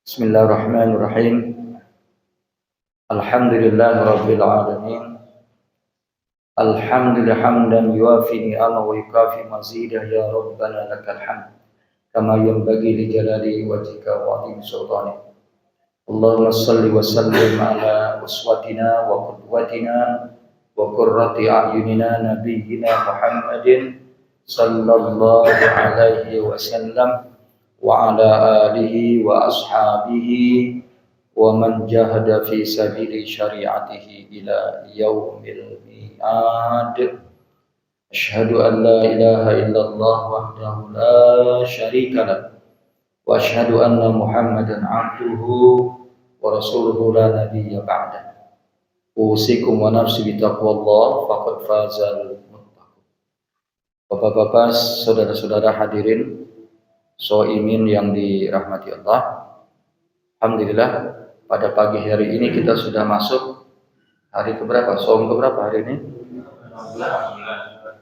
Bismillahirrahmanirrahim. Alhamdulillahirabbil alamin. Alhamdulillah hamdan yuwafi ni'amahu wa yukafi mazidah ya rabbana lakal hamd kama yanbaghi li jalali wajhika wa 'azimi sultanik. Allahumma shalli wa sallim ala uswatina wa qudwatina wa qurrati a'yunina nabiyyina Muhammadin sallallahu alaihi wasallam wa ala alihi wa ashabihi wa man jahada fi sabili syari'atihi ila yaumil mi'ad. Asyhadu an la ilaha illallah wahdahu la syarika lah wa asyhadu anna Muhammadan abduhu wa rasuluhu la nabiyya ba'da. Usikum wa nafsi bitaqwallah faqad fazal muttaqun. Bapak-bapak, saudara-saudara hadirin shaimin yang dirahmati Allah. Alhamdulillah pada pagi hari ini kita sudah masuk hari keberapa? Shaum keberapa hari ini?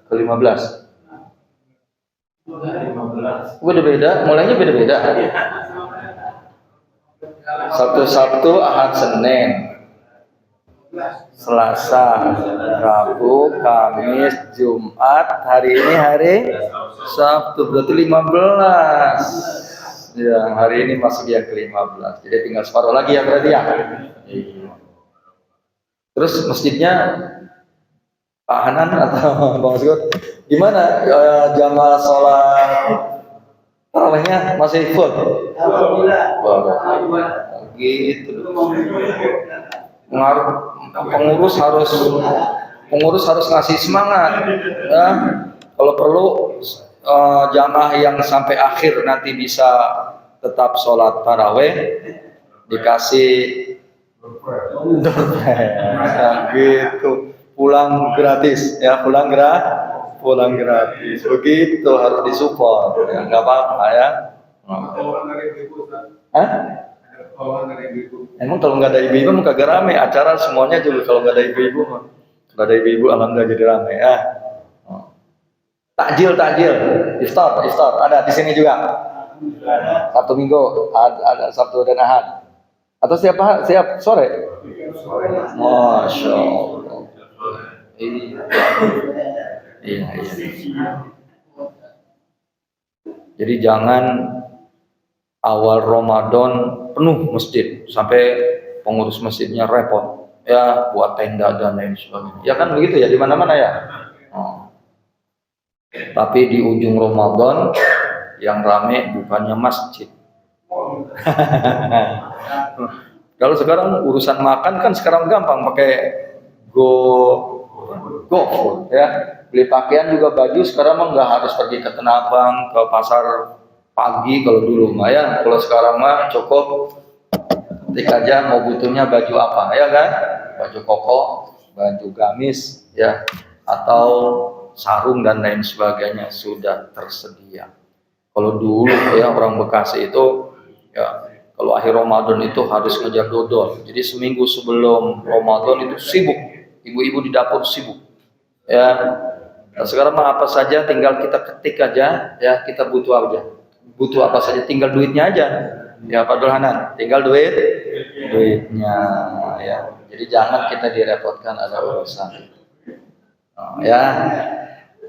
Ke-15. Beda-beda, mulainya beda-beda. Sabtu, Ahad, Senin, Selasa, Rabu, Kamis, Jumat. Hari ini hari Sabtu, berarti 15. Ya, hari ini masuk yang ke-15. Jadi tinggal separuh lagi ya berarti ya. Iya. Terus masjidnya Pak Hanan atau Bang Masud, gimana jamaah sholat tarawihnya masih full? Alhamdulillah. Gitu. Pengurus harus ngasih semangat. Ya. Kalau perlu jamaah yang sampai akhir nanti bisa tetap sholat tarawih dikasih gitu. Pulang gratis ya, pulang gratis begitu, harus disupport ya, nggak apa-apa ya. Emang kalau nggak ada ibu-ibu mau kagak rame acara semuanya juga. Kalau nggak ada ibu-ibu alhamdulillah jadi rame ya. Takjil iftar ada di sini juga. Sabtu Minggu ada Sabtu dan Ahad atau siap sore. Masya Allah. Iya. Jadi jangan awal Ramadan penuh masjid sampai pengurus masjidnya repot ya buat tenda dan lain sebagainya. Ya kan begitu ya di mana-mana ya. Tapi di ujung Ramadan yang rame bukannya masjid. Kalau sekarang urusan makan kan sekarang gampang pakai GoFood ya. Beli pakaian juga baju sekarang mah nggak harus pergi ke Tanah Abang, ke pasar pagi kalau dulu mah ya. Kalau sekarang mah cukup ketik aja mau butuhnya baju apa ya kan? Baju koko, baju gamis ya, atau sarung dan lain sebagainya sudah tersedia. Kalau dulu ya orang Bekasi itu ya kalau akhir Ramadan itu harus ngejar dodol. Jadi seminggu sebelum Ramadan itu sibuk, ibu-ibu di dapur sibuk. Ya, nah, sekarang mah apa saja tinggal kita ketik aja ya, kita butuh apa saja tinggal duitnya aja. Ya Pak Dulhanan, tinggal duitnya ya. Jadi jangan kita direpotkan ada urusan. Ya.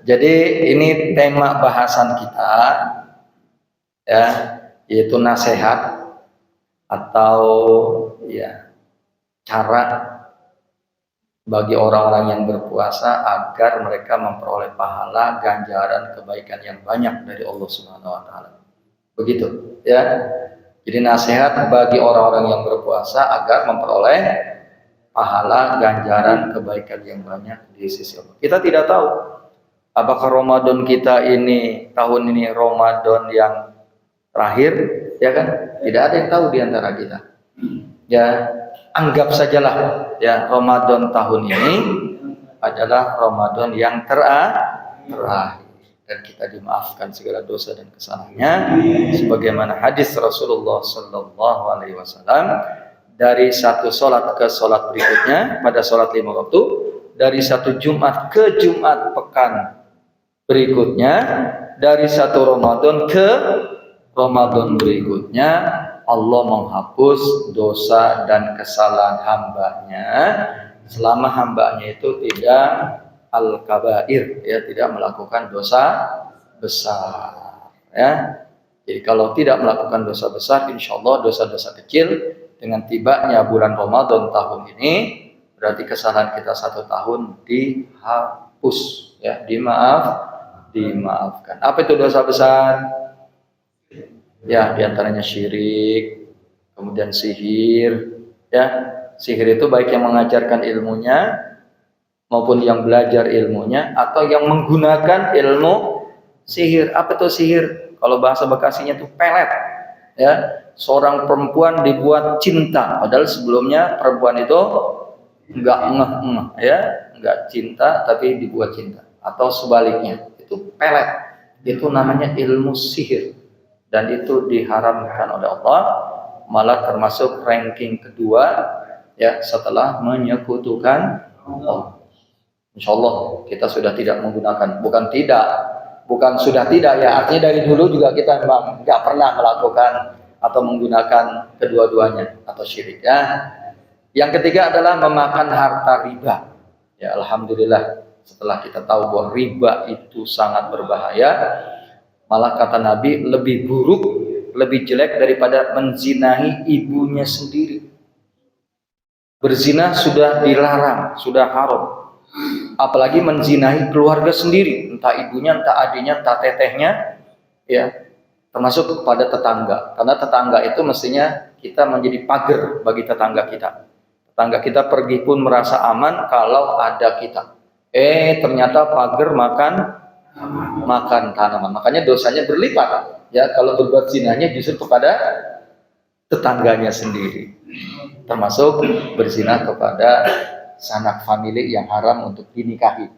Jadi ini tema bahasan kita ya, yaitu nasihat atau ya cara bagi orang-orang yang berpuasa agar mereka memperoleh pahala, ganjaran, kebaikan yang banyak dari Allah Subhanahu wa taala. Begitu ya. Jadi nasihat bagi orang-orang yang berpuasa agar memperoleh pahala, ganjaran, kebaikan yang banyak di sisi Allah. Kita tidak tahu apakah Ramadan kita ini tahun ini Ramadan yang terakhir, ya kan? Tidak ada yang tahu di antara kita. Ya, anggap sajalah ya Ramadan tahun ini adalah Ramadan yang terakhir dan kita dimaafkan segala dosa dan kesalahannya sebagaimana hadis Rasulullah sallallahu alaihi wasallam, dari satu sholat ke sholat berikutnya pada sholat 5 waktu, dari satu Jumat ke Jumat pekan berikutnya, dari satu Ramadan ke Ramadan berikutnya Allah menghapus dosa dan kesalahan hambanya selama hambanya itu tidak al-kabair, ya, tidak melakukan dosa besar, ya. Jadi kalau tidak melakukan dosa besar, insya Allah dosa-dosa kecil dengan tibanya bulan Ramadan tahun ini berarti kesalahan kita 1 tahun dihapus, ya, dimaafkan. Apa itu dosa besar? Ya, diantaranya syirik, kemudian sihir, ya. Sihir itu baik yang mengajarkan ilmunya maupun yang belajar ilmunya atau yang menggunakan ilmu sihir. Apa itu sihir? Kalau bahasa Bekasinya itu pelet, ya. Seorang perempuan dibuat cinta, padahal sebelumnya perempuan itu enggak ngeh, ya, enggak cinta tapi dibuat cinta, atau sebaliknya, itu pelet. Itu namanya ilmu sihir dan itu diharamkan oleh Allah, malah termasuk ranking kedua, ya, setelah menyekutukan Allah. Insya Allah kita sudah tidak menggunakan, bukan sudah tidak, ya, artinya dari dulu juga kita memang nggak pernah melakukan atau menggunakan kedua-duanya atau syirik, ya. Yang ketiga adalah memakan harta riba. Ya, alhamdulillah setelah kita tahu bahwa riba itu sangat berbahaya, malah kata Nabi lebih buruk, lebih jelek daripada menzinahi ibunya sendiri. Berzina sudah dilarang, sudah haram. Apalagi menzinahi keluarga sendiri, entah ibunya, entah adiknya, entah tetehnya, ya, termasuk kepada tetangga. Karena tetangga itu mestinya kita menjadi pagar bagi tetangga kita. Tetangga kita pergi pun merasa aman kalau ada kita. Ternyata pagar makan tanaman. Makanya dosanya berlipat. Ya, kalau berbuat zinanya justru kepada tetangganya sendiri. Termasuk berzina kepada sanak famili yang haram untuk dinikahi.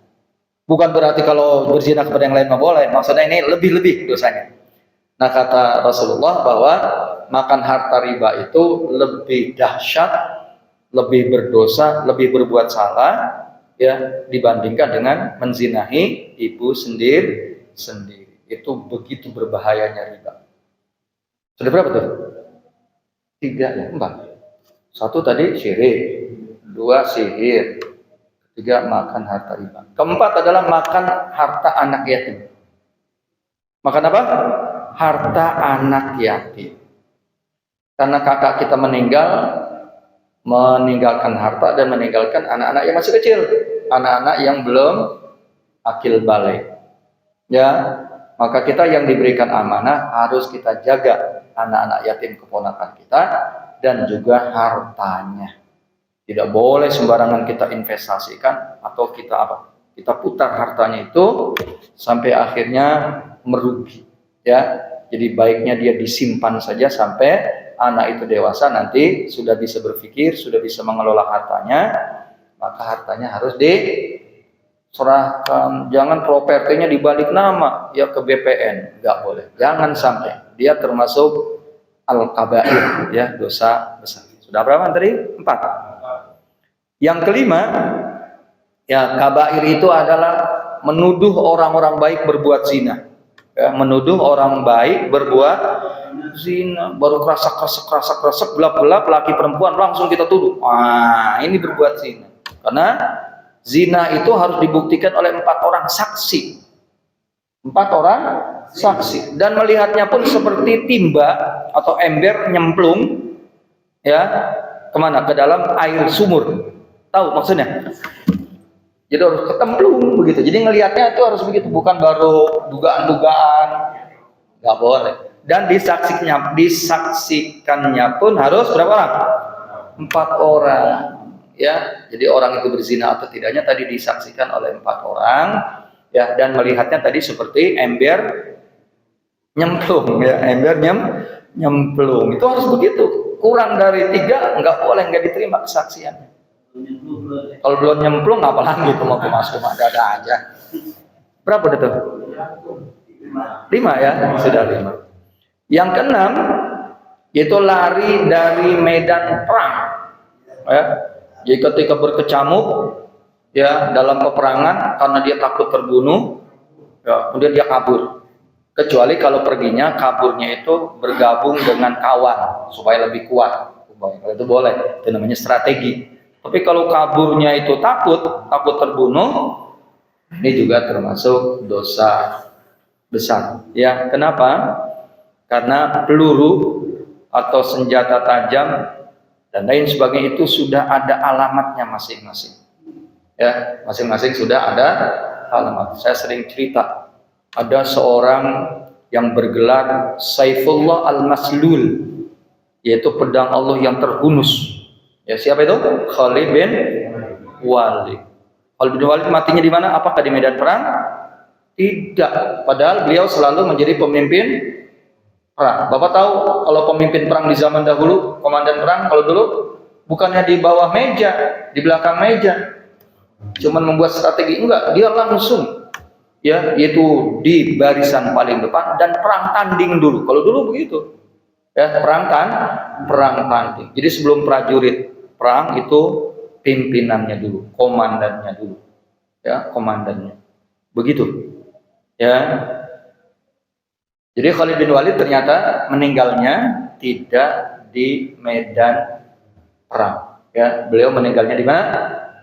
Bukan berarti kalau berzina kepada yang lain nggak boleh. Maksudnya ini lebih-lebih dosanya. Nah, kata Rasulullah bahwa makan harta riba itu lebih dahsyat, lebih berdosa, lebih berbuat salah, ya, dibandingkan dengan menzinahi ibu sendiri. Itu begitu berbahayanya riba. Sudah berapa tuh? 3, ya, 4. 1 tadi syirik, 2 sihir, 3 makan harta riba. Keempat adalah makan harta anak yatim. Makan apa? Harta anak yatim. Karena kakak kita meninggalkan harta dan meninggalkan anak-anak yang masih kecil, anak-anak yang belum akil balik, ya, maka kita yang diberikan amanah harus kita jaga anak-anak yatim keponakan kita dan juga hartanya. Tidak boleh sembarangan kita investasikan atau kita putar hartanya itu sampai akhirnya merugi, ya. Jadi baiknya dia disimpan saja sampai anak itu dewasa, nanti sudah bisa berpikir, sudah bisa mengelola hartanya, maka hartanya harus diserahkan. Jangan propertinya dibalik nama, ya, ke BPN, nggak boleh. Jangan sampai. Dia termasuk al-kabair, ya, dosa besar. Sudah berapa tadi? 4. Yang kelima, ya, kabair itu adalah menuduh orang-orang baik berbuat zina. Ya, menuduh orang baik berbuat zina, baru kerasak gelap-gelap laki perempuan langsung kita tuduh. Wah, ini berbuat zina. Karena zina itu harus dibuktikan oleh 4 orang saksi. 4 orang saksi, dan melihatnya pun seperti timba atau ember nyemplung, ya, kemana? Ke dalam air sumur. Tahu maksudnya? Jadi harus ketemplung begitu. Jadi ngelihatnya itu harus begitu, bukan baru dugaan-dugaan. Nggak boleh. Dan disaksikannya pun harus berapa orang? 4 orang. Ya, jadi orang itu berzina atau tidaknya tadi disaksikan oleh 4 orang. Ya, dan melihatnya tadi seperti ember nyemplung, ya, ember nyemplung. Itu harus begitu. Kurang dari 3 nggak boleh, nggak diterima kesaksiannya. Kalau belum nyemplung apalagi itu mau masuk ada aja. Berapa itu? 5, ya, sudah 5. Yang keenam yaitu lari dari medan perang. Ya. Jadi ketika berkecamuk, ya, dalam peperangan karena dia takut terbunuh, ya, kemudian dia kabur. Kecuali kalau perginya kaburnya itu bergabung dengan kawan supaya lebih kuat. Kalau itu boleh, itu namanya strategi. Tapi kalau kaburnya itu takut terbunuh, ini juga termasuk dosa besar. Ya, kenapa? Karena peluru atau senjata tajam dan lain sebagainya itu sudah ada alamatnya masing-masing. Ya, masing-masing sudah ada alamat. Saya sering cerita, ada seorang yang bergelar Saifullah Al-Maslul, yaitu pedang Allah yang terhunus. Ya, siapa itu? Khalid bin Walid. Khalid bin Walid matinya di mana? Apakah di medan perang? Tidak. Padahal beliau selalu menjadi pemimpin perang. Bapak tahu kalau pemimpin perang di zaman dahulu, komandan perang kalau dulu bukannya di bawah meja, di belakang meja, cuman membuat strategi, enggak, dia langsung ya, yaitu di barisan paling depan dan perang tanding dulu. Kalau dulu begitu. Ya, perang tanding. Jadi sebelum prajurit perang itu pimpinannya dulu, komandannya dulu. Ya, komandannya. Begitu. Ya. Jadi Khalid bin Walid ternyata meninggalnya tidak di medan perang. Ya, beliau meninggalnya di mana?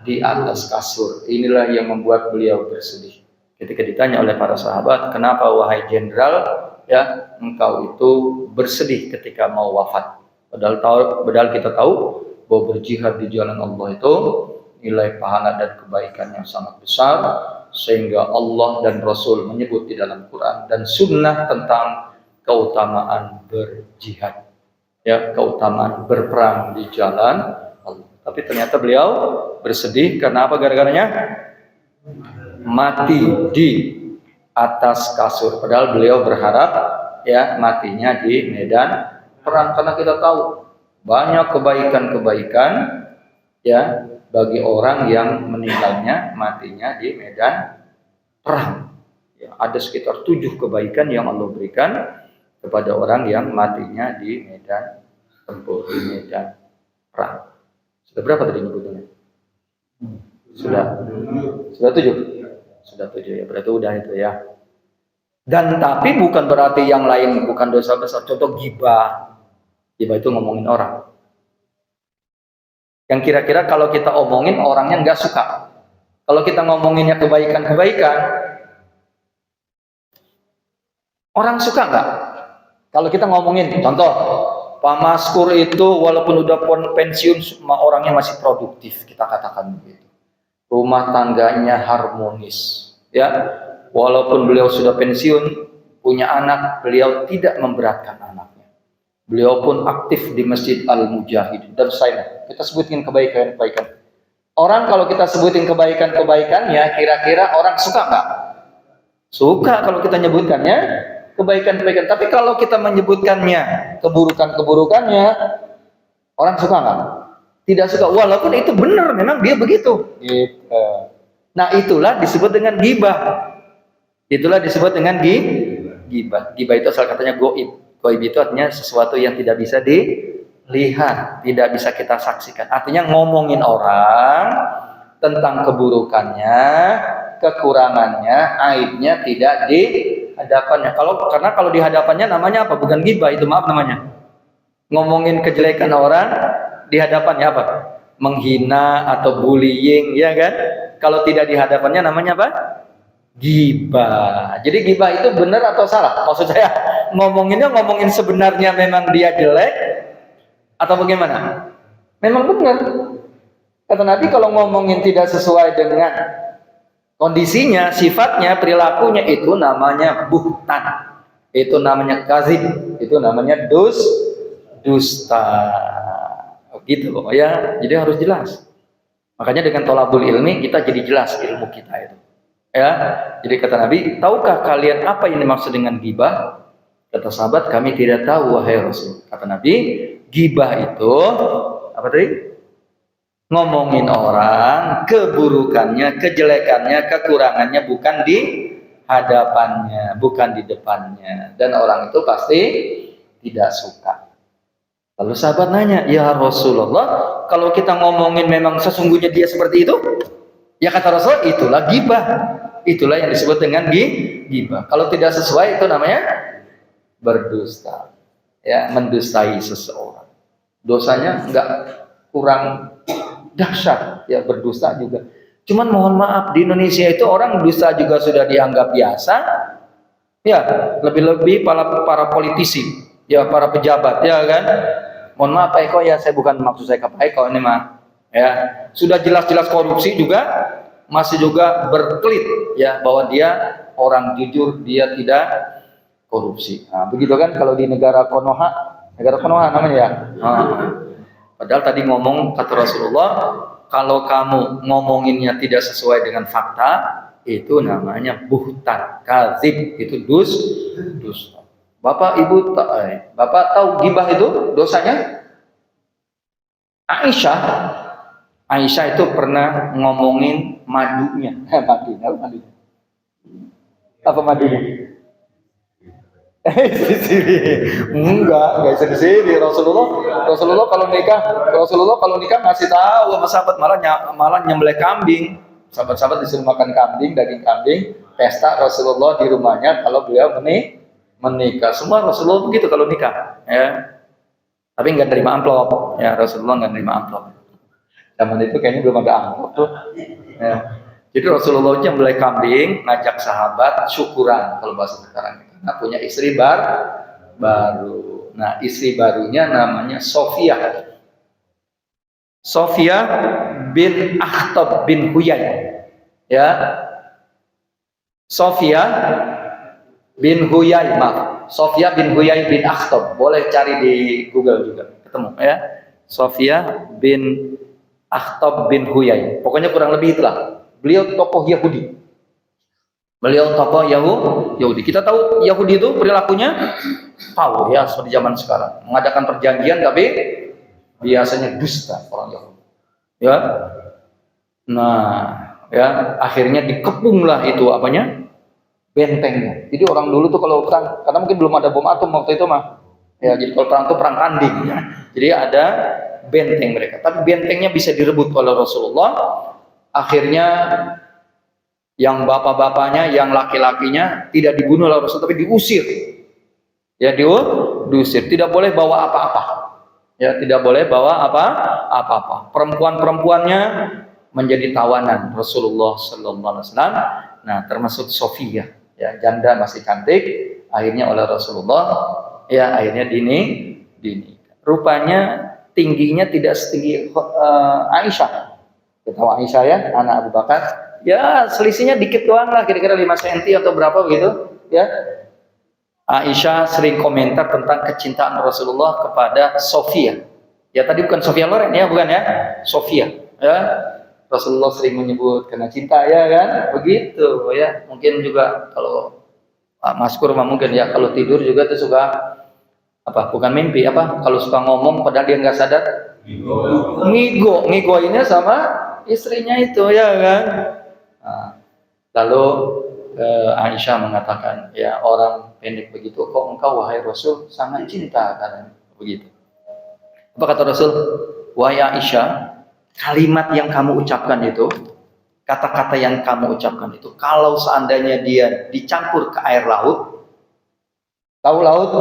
Di atas kasur. Inilah yang membuat beliau bersedih. Ketika ditanya oleh para sahabat, kenapa wahai jenderal, ya engkau itu bersedih ketika mau wafat? Padahal kita tahu bahwa berjihad di jalan Allah itu nilai pahala dan kebaikan yang sangat besar, sehingga Allah dan Rasul menyebut di dalam Quran dan Sunnah tentang keutamaan berjihad, ya, keutamaan berperang di jalan Allah. Tapi ternyata beliau bersedih karena apa? Gara-garanya mati di atas kasur. Padahal beliau berharap ya matinya di medan perang, karena kita tahu banyak kebaikan-kebaikan ya bagi orang yang meninggalnya matinya di medan perang. Ya, ada sekitar 7 kebaikan yang Allah berikan kepada orang yang matinya di medan tempur, di medan perang. Sudah berapa tadi nyebutannya? Sudah 7. Sudah 7 ya, berarti udah itu ya. Dan tapi bukan berarti yang lain bukan dosa besar. Contoh gibah. Gibah itu ngomongin orang. Yang kira-kira kalau kita omongin orangnya nggak suka. Kalau kita ngomonginnya kebaikan-kebaikan, orang suka nggak? Kalau kita ngomongin, contoh, Pak Maskur itu walaupun udah pensiun, orangnya masih produktif, kita katakan begitu. Rumah tangganya harmonis, ya. Walaupun beliau sudah pensiun, punya anak, beliau tidak memberatkan anaknya. Beliau pun aktif di Masjid Al-Mujahid dan saya. Kita sebutin kebaikan-kebaikan. Orang kalau kita sebutin kebaikan-kebaikannya, kira-kira orang suka nggak? Suka kalau kita nyebutkannya kebaikan-kebaikan. Tapi kalau kita menyebutkannya keburukan-keburukannya, orang suka nggak? Tidak suka. Walaupun itu benar, memang dia begitu. Nah, itulah disebut dengan ghibah. Itulah disebut dengan ghibah. Ghibah itu asal katanya goib. Goib itu artinya sesuatu yang tidak bisa dilihat, tidak bisa kita saksikan. Artinya ngomongin orang tentang keburukannya, kekurangannya, aibnya tidak di hadapannya. Karena kalau di hadapannya namanya apa? Bukan ghibah, itu maaf namanya. Ngomongin kejelekan orang di hadapannya apa? Menghina atau bullying, ya kan? Kalau tidak di hadapannya namanya apa? Ghibah. Jadi ghibah itu benar atau salah? Maksud saya ngomongin sebenarnya memang dia jelek atau bagaimana? Memang benar. Kata Nabi kalau ngomongin tidak sesuai dengan kondisinya, sifatnya, perilakunya, itu namanya buhtan. Itu namanya kazib. Itu namanya dusta. Gitu loh ya. Jadi harus jelas. Makanya dengan tolabul ilmi kita jadi jelas ilmu kita itu. Ya, jadi kata Nabi, tahukah kalian apa yang dimaksud dengan ghibah? Kata sahabat, kami tidak tahu wahai Rasul. Kata Nabi, ghibah itu apa tadi? Ngomongin orang, keburukannya, kejelekannya, kekurangannya, bukan di hadapannya, bukan di depannya. Dan orang itu pasti tidak suka. Lalu sahabat nanya, ya Rasulullah, kalau kita ngomongin memang sesungguhnya dia seperti itu? Ya kata Rasul, itulah ghibah. itulah yang disebut dengan ghibah. Kalau tidak sesuai itu namanya berdusta. Ya, mendustai seseorang. Dosanya enggak kurang dahsyat, ya berdusta juga. Cuman mohon maaf, di Indonesia itu orang dusta juga sudah dianggap biasa. Ya, lebih-lebih para politisi, ya para pejabat, ya kan. Mohon maaf Pak Eko, ya saya bukan maksud saya ke Pak Eko ini mah. Ya, sudah jelas-jelas korupsi juga masih juga berkelit ya bahwa dia orang jujur, dia tidak korupsi. Nah, begitu kan kalau di negara Konoha namanya ya. Nah, padahal tadi ngomong kata Rasulullah, kalau kamu ngomonginnya tidak sesuai dengan fakta, itu namanya buhtan, kadzib, itu dusta. Bapak Ibu, Bapak tahu ghibah itu dosanya? Aisyah itu pernah ngomongin madunya. Madunya. Apa madunya? Enggak bisa di sini. Rasulullah kalau nikah ngasih tahu sama sahabat, malah nyembelih kambing. Sahabat-sahabat disuruh makan kambing, daging kambing, pesta Rasulullah di rumahnya kalau beliau menikah. Semua Rasulullah begitu kalau nikah, ya. Tapi nggak terima amplop, ya Rasulullah nggak terima amplop. Zaman itu kayaknya belum ada amplop tuh. Ya. Jadi Rasulullah nyembelih kambing, ngajak sahabat syukuran kalau bahasa sekarang, karena punya istri baru. Nah, istri barunya namanya Sofiyah bin Akhtab bin Huyai. Ya. Sofiyah bin Huyai, maaf. Sofiyah bin Huyai bin Akhtab. Boleh cari di Google juga, ketemu ya. Sofiyah bin Akhtab bin Huyai. Pokoknya kurang lebih itulah. Beliau tokoh Yahudi. Yahudi. Kita tahu Yahudi itu perilakunya tahu ya, seperti zaman sekarang. Mengadakan perjanjian tapi biasanya dusta orang Yahudi. Ya. Nah, ya akhirnya dikepunglah itu apanya? Bentengnya. Jadi orang dulu tuh kalau perang, karena mungkin belum ada bom atom waktu itu mah. Ya, jadi kalau perang tuh perang tanding ya. Jadi ada benteng mereka. Tapi bentengnya bisa direbut oleh Rasulullah. Akhirnya yang bapak-bapaknya, yang laki-lakinya tidak dibunuh oleh Rasul tapi diusir. Ya, diusir. Tidak boleh bawa apa-apa. Ya, tidak boleh bawa apa-apa. Perempuan-perempuannya menjadi tawanan Rasulullah sallallahu alaihi wasallam. Nah, termasuk Sofiyah, ya janda masih cantik, akhirnya oleh Rasulullah, ya akhirnya dini. Rupanya tingginya tidak setinggi Aisyah. Kita tahu Aisyah ya, anak Abu Bakar. Ya selisihnya dikit doang lah, kira-kira 5 cm atau berapa begitu. Ya. Aisyah sering komentar tentang kecintaan Rasulullah kepada Sofiyah. Ya tadi bukan Sofia Loren ya, bukan ya, Sofiyah. Ya. Rasulullah sering menyebut karena cinta ya kan, begitu ya. Mungkin juga kalau Maskur mungkin ya kalau tidur juga tuh suka bukan mimpi kalau suka ngomong padahal dia nggak sadar ngigoinnya sama istrinya itu ya kan. Nah, lalu Aisyah mengatakan, ya orang pendek begitu kok engkau wahai Rasul sangat cinta karena begitu. Apa kata Rasul? Wahai Aisyah, kalimat yang kamu ucapkan itu, kata-kata yang kamu ucapkan itu, kalau seandainya dia dicampur ke air laut, tahu laut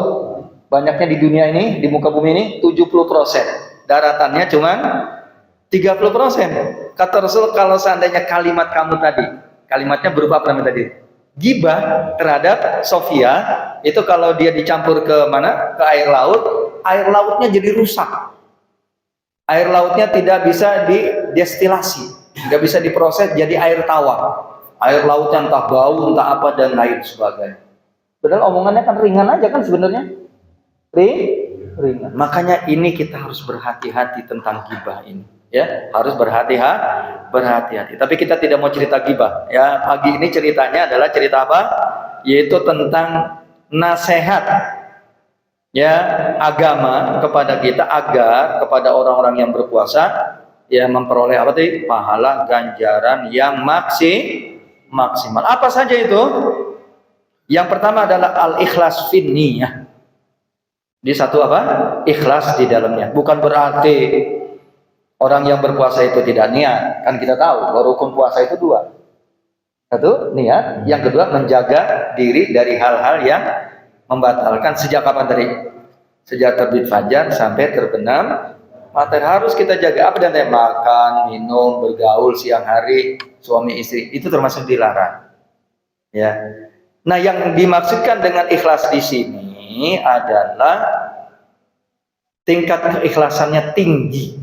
banyaknya di dunia ini, di muka bumi ini 70%, daratannya cuma 30%. Kata Rasul, kalau seandainya kalimat kamu tadi, kalimatnya berupa apa namanya tadi? Ghibah terhadap Sofia, itu kalau dia dicampur ke mana? Ke air lautnya jadi rusak. Air lautnya tidak bisa didestilasi, tidak bisa diproses jadi air tawar. Air lautnya entah bau, entah apa dan lain sebagainya. Padahal omongannya kan ringan aja kan sebenarnya. Ringan. Makanya ini kita harus berhati-hati tentang ghibah ini. Ya, harus berhati-hati. Tapi kita tidak mau cerita ghibah. Ya, pagi ini ceritanya adalah cerita apa? Yaitu tentang nasihat ya agama kepada kita agar kepada orang-orang yang berpuasa ya memperoleh apa tadi? Pahala ganjaran yang maksimal. Apa saja itu? Yang pertama adalah al-ikhlas fin niyah. Di satu apa? Ikhlas di dalamnya. Bukan berarti orang yang berpuasa itu tidak niat. Kan kita tahu bahwa rukun puasa itu 2. Satu, niat. Yang kedua, menjaga diri dari hal-hal yang membatalkan. Sejak kapan tadi? Sejak terbit fajar sampai terbenam matahari harus kita jaga. Apa dan makan, minum, bergaul siang hari, suami istri itu termasuk dilarang. Ya. Nah, yang dimaksudkan dengan ikhlas di sini adalah tingkat keikhlasannya tinggi.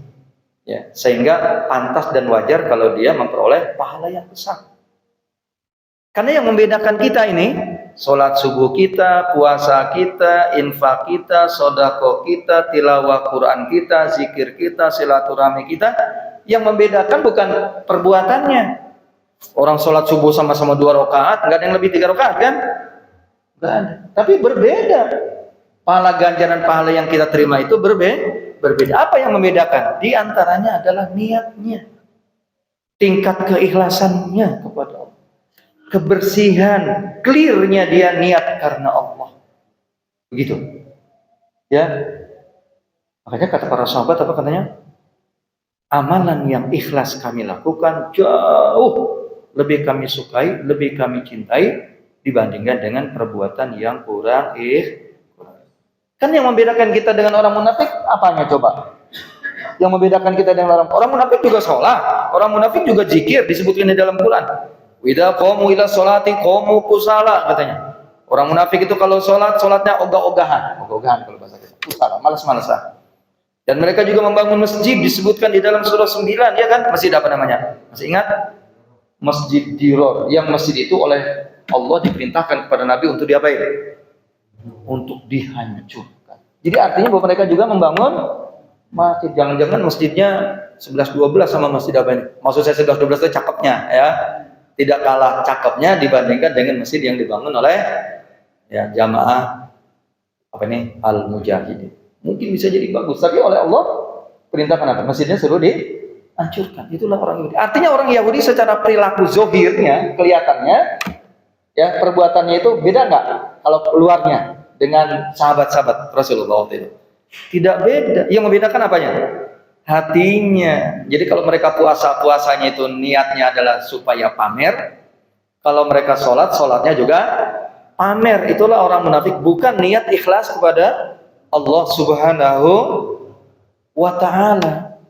Ya, sehingga pantas dan wajar kalau dia memperoleh pahala yang besar. Karena yang membedakan kita ini, sholat subuh kita, puasa kita, infak kita, sodako kita, tilawah Quran kita, zikir kita, silaturahmi kita, yang membedakan bukan perbuatannya. Orang sholat subuh sama-sama 2 rakaat, nggak ada yang lebih 3 rakaat kan? Nggak ada. Tapi berbeda. Pahala ganjaran pahala yang kita terima itu berbeda. Apa yang membedakan? Di antaranya adalah niatnya, tingkat keikhlasannya kepada Allah. Kebersihan, clearnya dia niat karena Allah. Begitu. Ya. Makanya kata para sahabat apa katanya? Amalan yang ikhlas kami lakukan jauh lebih kami sukai, lebih kami cintai dibandingkan dengan perbuatan yang kurang Kan yang membedakan kita dengan orang munafik apanya coba? Yang membedakan kita dengan orang munafik juga sholat, orang munafik juga zikir disebutkan di dalam Quran. Wida qamu ila sholati qamu kusala katanya. Orang munafik itu kalau sholatnya ogah-ogahan kalau bahasa kita. Kusala, malas-malasan. Dan mereka juga membangun masjid disebutkan di dalam surah 9 ya kan? Masjid apa namanya? Masih ingat? Masjid Diror. Yang masjid itu oleh Allah diperintahkan kepada Nabi untuk diapain? Untuk dihancurkan. Jadi artinya bahwa mereka juga membangun masjid. Jangan-jangan masjidnya 11-12 sama masjid apa ini? Maksud saya 11-12 itu cakepnya ya. Tidak kalah cakepnya dibandingkan dengan masjid yang dibangun oleh ya jamaah apa ini Al-Mujahidin. Mungkin bisa jadi bagus, tapi oleh Allah perintahkan apa? Masjidnya suruh dihancurkan. Itulah orang Yahudi. Artinya orang Yahudi secara perilaku zohirnya, kelihatannya ya perbuatannya itu beda nggak kalau keluarnya dengan sahabat-sahabat Rasulullah waktu itu? Tidak beda. Yang membedakan apanya? Hatinya. Jadi kalau mereka puasanya itu niatnya adalah supaya pamer. Kalau mereka sholatnya juga pamer. Itulah orang munafik. Bukan niat ikhlas kepada Allah Subhanahu wa ta'ala.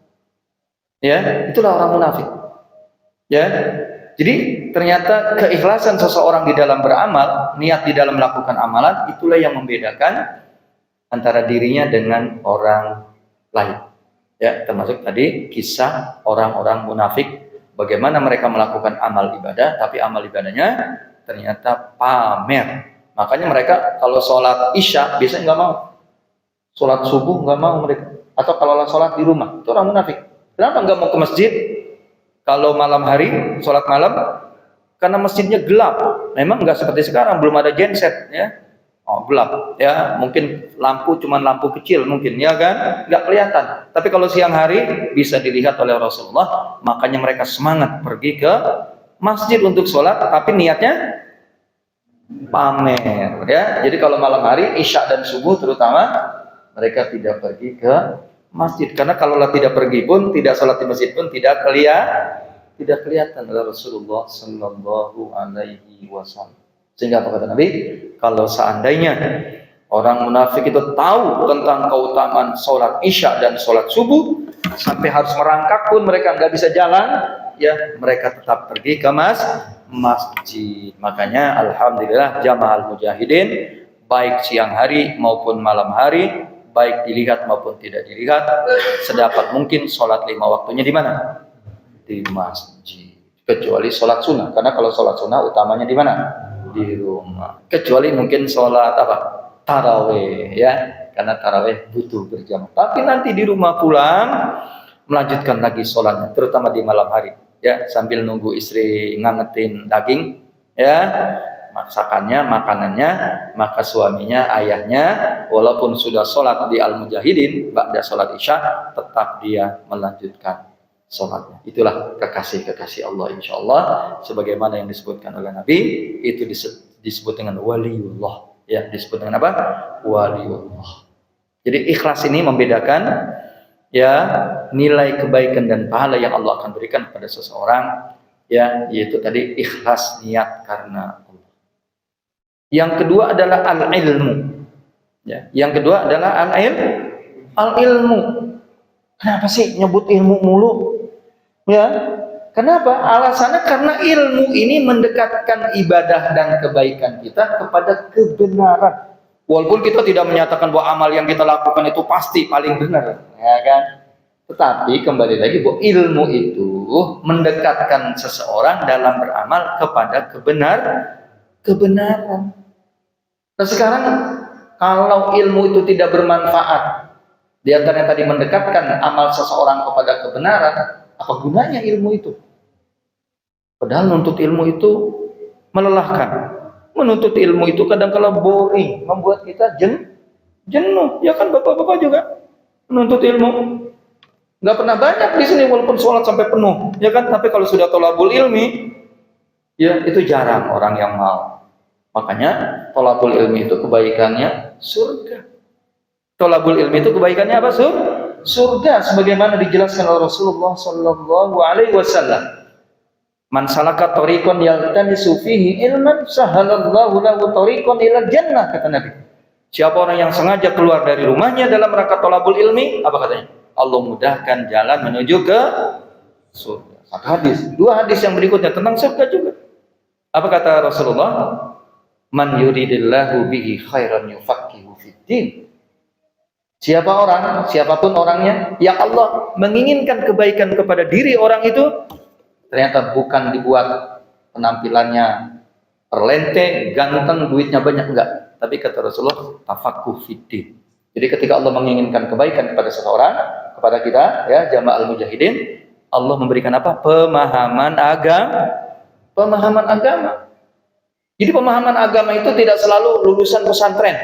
Ya, itulah orang munafik. Ya. Jadi ternyata keikhlasan seseorang di dalam beramal, niat di dalam melakukan amalan, itulah yang membedakan antara dirinya dengan orang lain. Ya, termasuk tadi kisah orang-orang munafik, bagaimana mereka melakukan amal ibadah, tapi amal ibadahnya ternyata pamer. Makanya mereka kalau sholat isya biasanya nggak mau, sholat subuh nggak mau mereka, atau kalau sholat di rumah itu orang munafik. Kenapa nggak mau ke masjid? Kalau malam hari sholat malam, karena masjidnya gelap. Memang nggak seperti sekarang, belum ada genset ya. Oh, gelap ya, mungkin lampu cuman lampu kecil mungkin ya kan, nggak kelihatan. Tapi kalau siang hari bisa dilihat oleh Rasulullah, makanya mereka semangat pergi ke masjid untuk sholat, tapi niatnya pamer ya. Jadi kalau malam hari isya dan subuh terutama mereka tidak pergi ke masjid, karena kalau tidak pergi pun, tidak sholat di masjid pun tidak kelihatan oleh Rasulullah Sallallahu Alaihi Wasallam. Sehingga apa kata Nabi? Kalau seandainya orang munafik itu tahu tentang keutamaan sholat isya dan sholat subuh, sampai harus merangkak pun mereka nggak bisa jalan, ya mereka tetap pergi ke masjid. Makanya alhamdulillah jamaah Al-Mujahidin baik siang hari maupun malam hari, baik dilihat maupun tidak dilihat, sedapat mungkin sholat 5 waktunya di mana? Di masjid. Kecuali sholat sunnah, karena kalau sholat sunnah utamanya di mana? Di rumah. Kecuali mungkin sholat apa? Taraweh ya, karena taraweh butuh berjamaah. Tapi nanti di rumah pulang melanjutkan lagi sholatnya, terutama di malam hari ya, sambil nunggu istri ngangetin daging ya, masakannya, makanannya, maka suaminya, ayahnya walaupun sudah sholat di Al-Mujahidin ba'da sholat isya, tetap dia melanjutkan sholatnya. Itulah kekasih-kekasih Allah insyaallah, sebagaimana yang disebutkan oleh Nabi, itu disebut dengan waliullah ya, disebut dengan apa? Waliullah. Jadi ikhlas ini membedakan ya nilai kebaikan dan pahala yang Allah akan berikan kepada seseorang Ya, yaitu tadi ikhlas niat karena Allah. Yang kedua adalah al-ilmu. Ya, yang kedua adalah al-ilmu. Kenapa sih nyebut ilmu mulu? Ya, kenapa? Alasannya karena ilmu ini mendekatkan ibadah dan kebaikan kita kepada kebenaran. Walaupun kita tidak menyatakan bahwa amal yang kita lakukan itu pasti paling benar, ya kan? Tetapi kembali lagi bahwa ilmu itu mendekatkan seseorang dalam beramal kepada kebenaran. Nah sekarang kalau ilmu itu tidak bermanfaat, di antaranya tadi mendekatkan amal seseorang kepada kebenaran, apa gunanya ilmu itu? Padahal menuntut ilmu itu melelahkan. Menuntut ilmu itu kadang-kala boring, membuat kita jenuh. Ya kan bapak-bapak juga menuntut ilmu. Nggak pernah banyak di sini walaupun sholat sampai penuh, ya kan? Tapi kalau sudah thalabul ilmi, ya itu jarang orang yang mau. Makanya thalabul ilmi itu kebaikannya surga. Thalabul ilmi itu kebaikannya apa? Surga, sebagaimana dijelaskan oleh Rasulullah Sallallahu Alaihi Wasallam. Man salaka tariqan yaltamisu fihi ilman sahalallahu lahu tariqan ilal jannah, kata Nabi. Siapa orang yang sengaja keluar dari rumahnya dalam rangka thalabul ilmi, apa katanya? Allah mudahkan jalan menuju ke surga. Satu hadis, dua hadis yang berikutnya tentang surga juga. Apa kata Rasulullah? Man yuridillahu bihi khairan yufaqihu fiddin. Siapapun orangnya yang Allah menginginkan kebaikan kepada diri orang itu, ternyata bukan dibuat penampilannya perlente, ganteng, duitnya banyak, enggak. Tapi kata Rasulullah, tafaqquh fiddin. Jadi ketika Allah menginginkan kebaikan kepada seseorang, kepada kita, ya jamaah al-mujahidin, Allah memberikan apa? Pemahaman agama. Jadi pemahaman agama itu tidak selalu lulusan pesantren,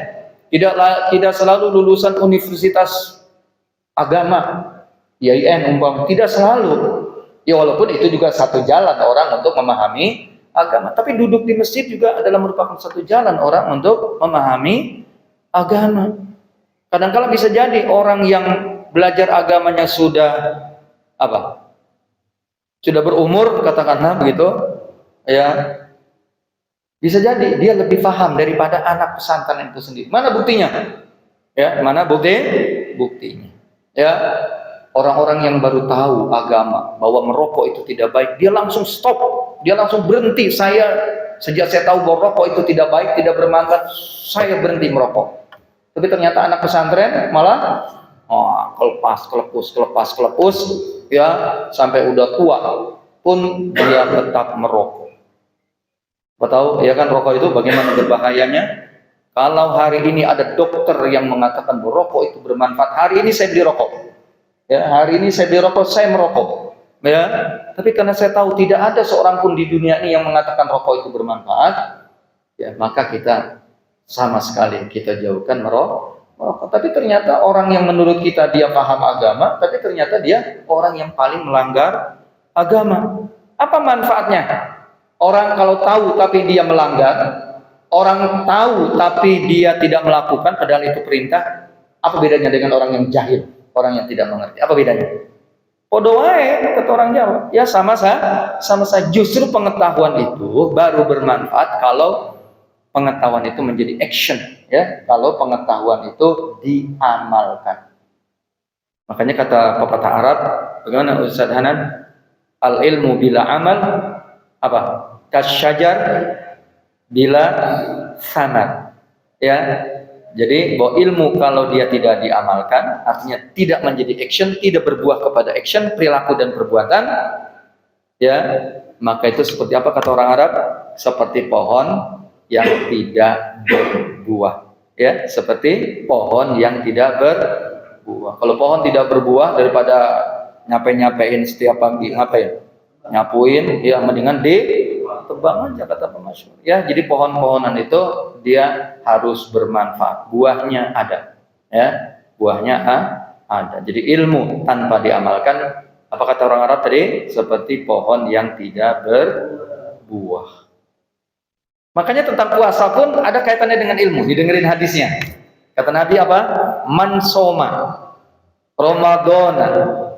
tidak selalu lulusan universitas agama, IAIN umpama, tidak selalu. Ya walaupun itu juga satu jalan orang untuk memahami agama, tapi duduk di masjid juga adalah merupakan satu jalan orang untuk memahami agama. Kadang-kala bisa jadi orang yang belajar agamanya sudah berumur, katakanlah begitu, ya bisa jadi dia lebih paham daripada anak pesantren itu sendiri. Mana buktinya? Ya, mana buktinya? Ya, orang-orang yang baru tahu agama bahwa merokok itu tidak baik, dia langsung stop, dia langsung berhenti. Sejak saya tahu bahwa rokok itu tidak baik, tidak bermanfaat, saya berhenti merokok. Tapi ternyata anak pesantren malah kelepus ya sampai udah tua pun dia tetap merokok. Tahu ya kan rokok itu bagaimana berbahayanya? Kalau hari ini ada dokter yang mengatakan bahwa rokok itu bermanfaat, hari ini saya beli rokok. Ya, hari ini saya beli rokok, saya merokok. Ya, tapi karena saya tahu tidak ada seorang pun di dunia ini yang mengatakan rokok itu bermanfaat, ya maka kita sama sekali kita jauhkan merokok. Tapi ternyata orang yang menurut kita dia paham agama, tapi ternyata dia orang yang paling melanggar agama. Apa manfaatnya? Orang kalau tahu tapi dia melanggar, orang tahu tapi dia tidak melakukan padahal itu perintah, apa bedanya dengan orang yang jahil, orang yang tidak mengerti? Apa bedanya? Podo wae kata orang Jawa. Ya sama saja. Justru pengetahuan itu baru bermanfaat kalau pengetahuan itu menjadi action, ya. Kalau pengetahuan itu diamalkan. Makanya kata pepatah Arab, bagaimana Ustaz Hanan? Al ilmu bila amal apa? Kasyajar bila sanad. Ya. Jadi bahwa ilmu kalau dia tidak diamalkan, artinya tidak menjadi action, tidak berbuah kepada action, perilaku dan perbuatan, ya, maka itu seperti apa kata orang Arab? Seperti pohon yang tidak berbuah, ya, seperti pohon yang tidak berbuah. Kalau pohon tidak berbuah, daripada nyapain setiap pagi nyapuin, ya mendingan tebang aja kata pemasyhur. Ya, jadi pohon-pohonan itu dia harus bermanfaat, buahnya ada, ya, buahnya ada. Jadi ilmu tanpa diamalkan, apa kata orang Arab tadi? Seperti pohon yang tidak berbuah. Makanya tentang puasa pun ada kaitannya dengan ilmu. Didengerin hadisnya. Kata Nabi apa? Man soma Ramadana